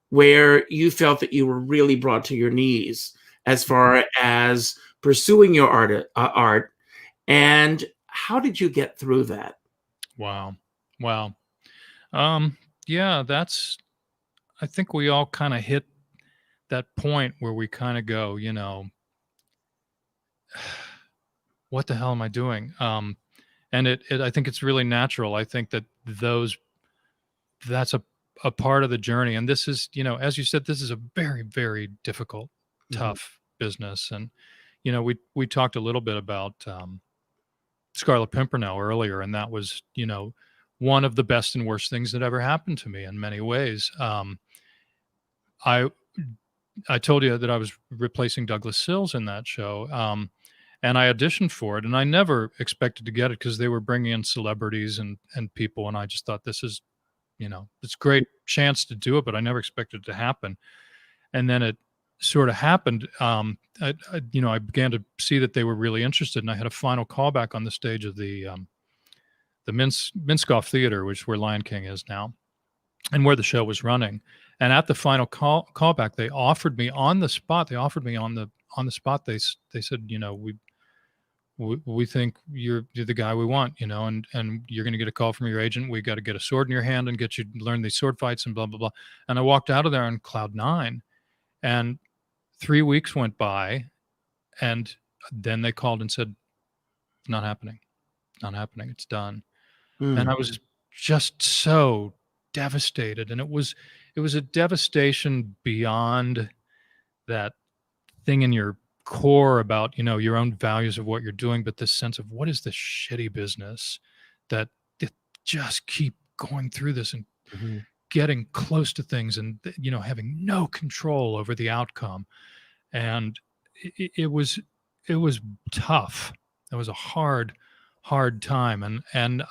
where you felt that you were really brought to your knees as far as pursuing your art. And how did you get through that? Wow. Yeah, I think we all kind of hit that point where we kind of go, what the hell am I doing? And I think it's really natural. I think that's a part of the journey. And this is, as you said, this is a very, very difficult, tough business. And, we talked a little bit about Scarlet Pimpernel earlier, and that was, one of the best and worst things that ever happened to me in many ways. I told you that I was replacing Douglas Sills in that show. And I auditioned for it, and I never expected to get it because they were bringing in celebrities and people. And I just thought, this is, it's a great chance to do it, but I never expected it to happen. And then it sort of happened. I began to see that they were really interested, and I had a final callback on the stage of the Minskoff Theater, which is where Lion King is now, and where the show was running. And at the final callback, they offered me on the spot. They said, we think you're the guy we want, and you're going to get a call from your agent. We got to get a sword in your hand and get you to learn these sword fights and blah, blah, blah. And I walked out of there on cloud 9, and 3 weeks went by, and then they called and said, not happening. It's done. And I was just so devastated. And it was a devastation beyond that thing in your core about, your own values of what you're doing, but this sense of what is this shitty business that just keep going through this and getting close to things and, having no control over the outcome. And it was tough. It was a hard time. And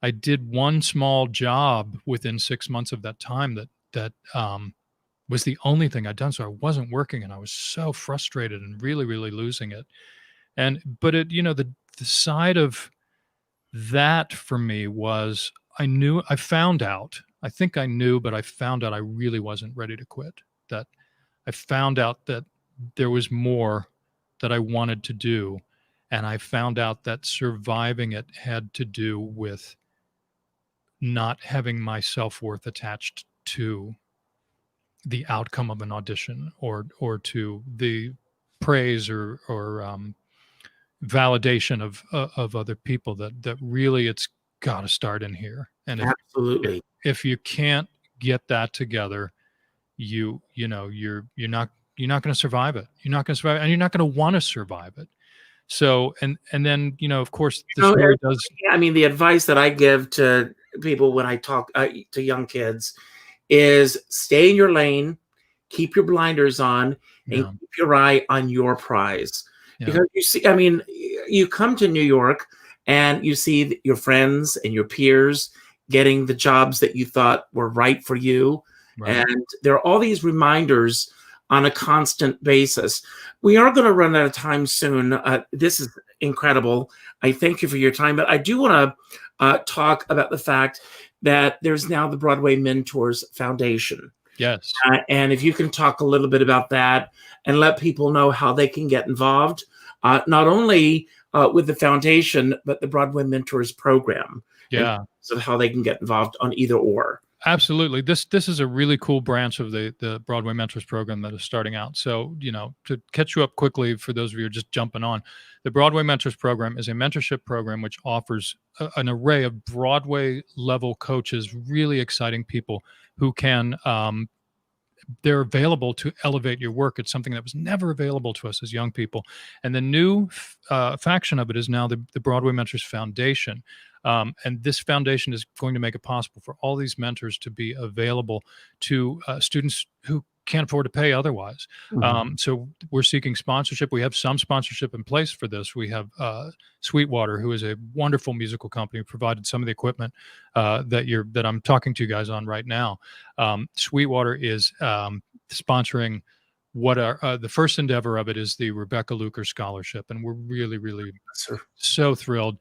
I did one small job within 6 months of that time that was the only thing I'd done. So I wasn't working, and I was so frustrated and really, really losing it. But the side of that for me was I found out I really wasn't ready to quit. That I found out that there was more that I wanted to do. And I found out that surviving it had to do with not having my self-worth attached to the outcome of an audition or to the praise or validation of other people, that really it's got to start in here. And Absolutely. If you can't get that together, you're not going to survive it. You're not going to survive it, and you're not going to want to survive it. So, and then, of course, the story does. I mean, the advice that I give to people when I talk to young kids is stay in your lane, keep your blinders on, and keep your eye on your prize. Because you come to New York and you see your friends and your peers getting the jobs that you thought were right for you. Right. And there are all these reminders on a constant basis. We are going to run out of time soon. This is incredible. I thank you for your time, but I do want to talk about the fact that there's now the Broadway Mentors Foundation. Yes. And if you can talk a little bit about that and let people know how they can get involved, not only with the foundation, but the Broadway Mentors program. Yeah. So how they can get involved on either or. Absolutely. This is a really cool branch of the Broadway Mentors program that is starting out. So, to catch you up quickly for those of you who are just jumping on, the Broadway Mentors program is a mentorship program which offers an array of Broadway level coaches, really exciting people who can, they're available to elevate your work. It's something that was never available to us as young people. And the new faction of it is now the Broadway Mentors Foundation. And this foundation is going to make it possible for all these mentors to be available to students who can't afford to pay otherwise. So we're seeking sponsorship. We have some sponsorship in place for this. We have Sweetwater, who is a wonderful musical company, who provided some of the equipment that I'm talking to you guys on right now. Sweetwater is sponsoring what the first endeavor of it is the Rebecca Luker Scholarship. And we're really, really so thrilled.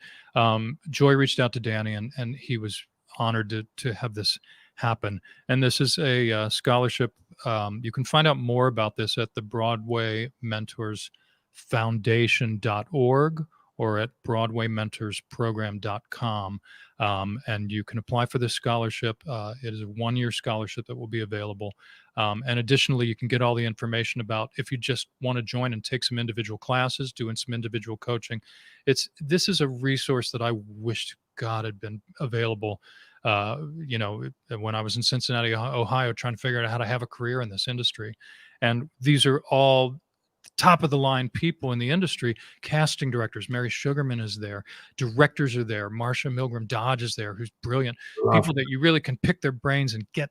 Joy reached out to Danny, and he was honored to have this happen. And this is a scholarship. You can find out more about this at the Broadway Mentors broadwaymentorsfoundation.org or at broadwaymentorsprogram.com. And you can apply for this scholarship. It is a one-year scholarship that will be available. And additionally, you can get all the information about if you just want to join and take some individual classes, doing some individual coaching. This is a resource that I wished God had been available. When I was in Cincinnati, Ohio, trying to figure out how to have a career in this industry. And these are all top of the line people in the industry. Casting directors, Mary Sugarman is there. Directors are there. Marcia Milgram Dodge is there, who's brilliant. People that you really can pick their brains and get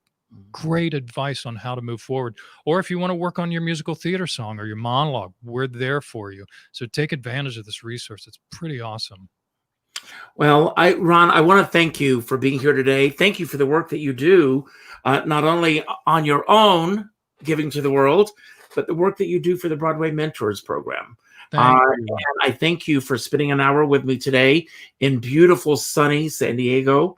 great advice on how to move forward. Or if you want to work on your musical theater song or your monologue, we're there for you. So take advantage of this resource. It's pretty awesome. Well, Ron, I want to thank you for being here today. Thank you for the work that you do, not only on your own, giving to the world, but the work that you do for the Broadway Mentors program. And I thank you for spending an hour with me today in beautiful, sunny San Diego.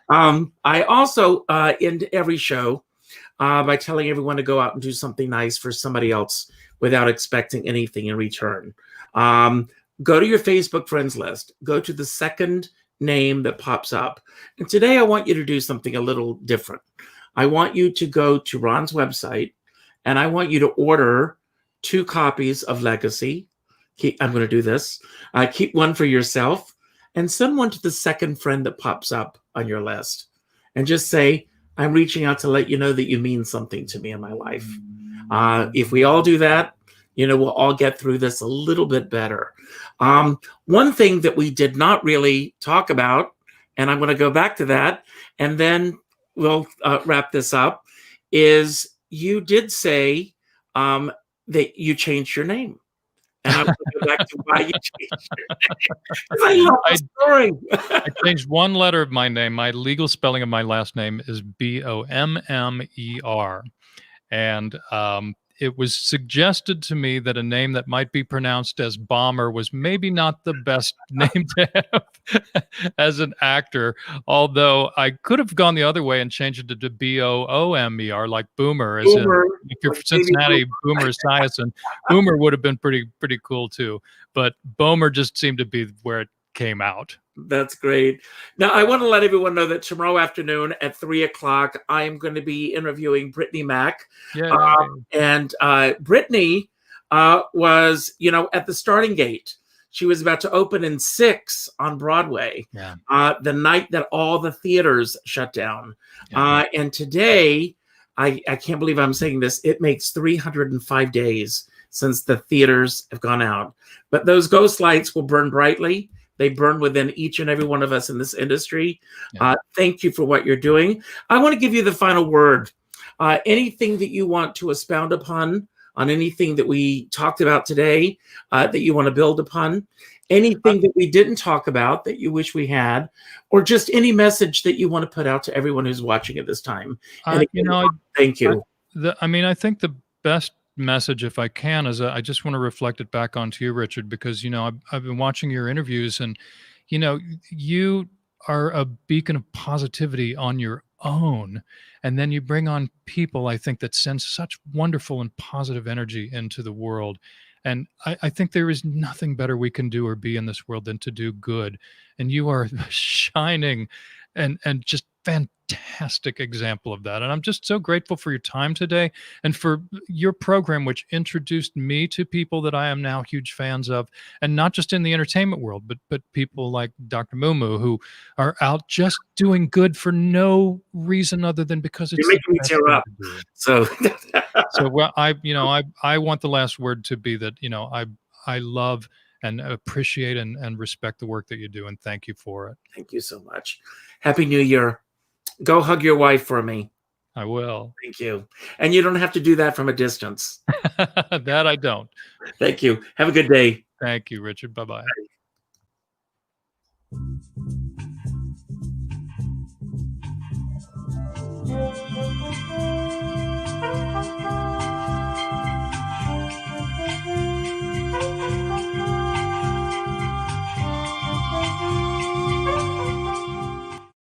I also end every show by telling everyone to go out and do something nice for somebody else without expecting anything in return. Go to your Facebook friends list. Go to the second name that pops up. And today I want you to do something a little different. I want you to go to Ron's website, and I want you to order 2 copies of Legacy. I'm going to do this. Keep one for yourself and send one to the second friend that pops up on your list. And just say, I'm reaching out to let you know that you mean something to me in my life. If we all do that, we'll all get through this a little bit better. One thing that we did not really talk about, and I'm going to go back to that, and then we'll wrap this up, is you did say that you changed your name. And I'm going to go back to why you changed your name. I love the story. I changed one letter of my name. My legal spelling of my last name is Bommer. And it was suggested to me that a name that might be pronounced as Bohmer was maybe not the best name to have as an actor, although I could have gone the other way and changed it to Boomer, like Boomer. As Boomer. If you're from Cincinnati, Boomer Esiason. Boomer would have been pretty cool too. But Bohmer just seemed to be where it came out. That's great. Now, I want to let everyone know that tomorrow afternoon at 3:00, I am going to be interviewing Brittany Mack. And Brittany was, at the starting gate. She was about to open in 6 on Broadway, the night that all the theaters shut down. And today, I can't believe I'm saying this, it makes 305 days since the theaters have gone out. But those ghost lights will burn brightly. They burn within each and every one of us in this industry. Thank you for what you're doing. I want to give you the final word. Anything that you want to expound upon on anything that we talked about today that you want to build upon, anything that we didn't talk about that you wish we had, or just any message that you want to put out to everyone who's watching at this time. Thank you. I think the best message, if I can, is I just want to reflect it back onto you, Richard, because I've been watching your interviews, and you are a beacon of positivity on your own, and then you bring on people, I think, that send such wonderful and positive energy into the world. And I think there is nothing better we can do or be in this world than to do good, and you are shining and just fantastic example of that. And I'm just so grateful for your time today and for your program, which introduced me to people that I am now huge fans of, and not just in the entertainment world, but people like Dr. Mumu, who are out just doing good for no reason other than because it's making me tear up. So well, I want the last word to be that, I love and appreciate and respect the work that you do, and thank you for it. Thank you so much. Happy New Year. Go hug your wife for me. I will. Thank you. And you don't have to do that from a distance. That I don't. Thank you. Have a good day. Thank you, Richard. Bye-bye. Bye.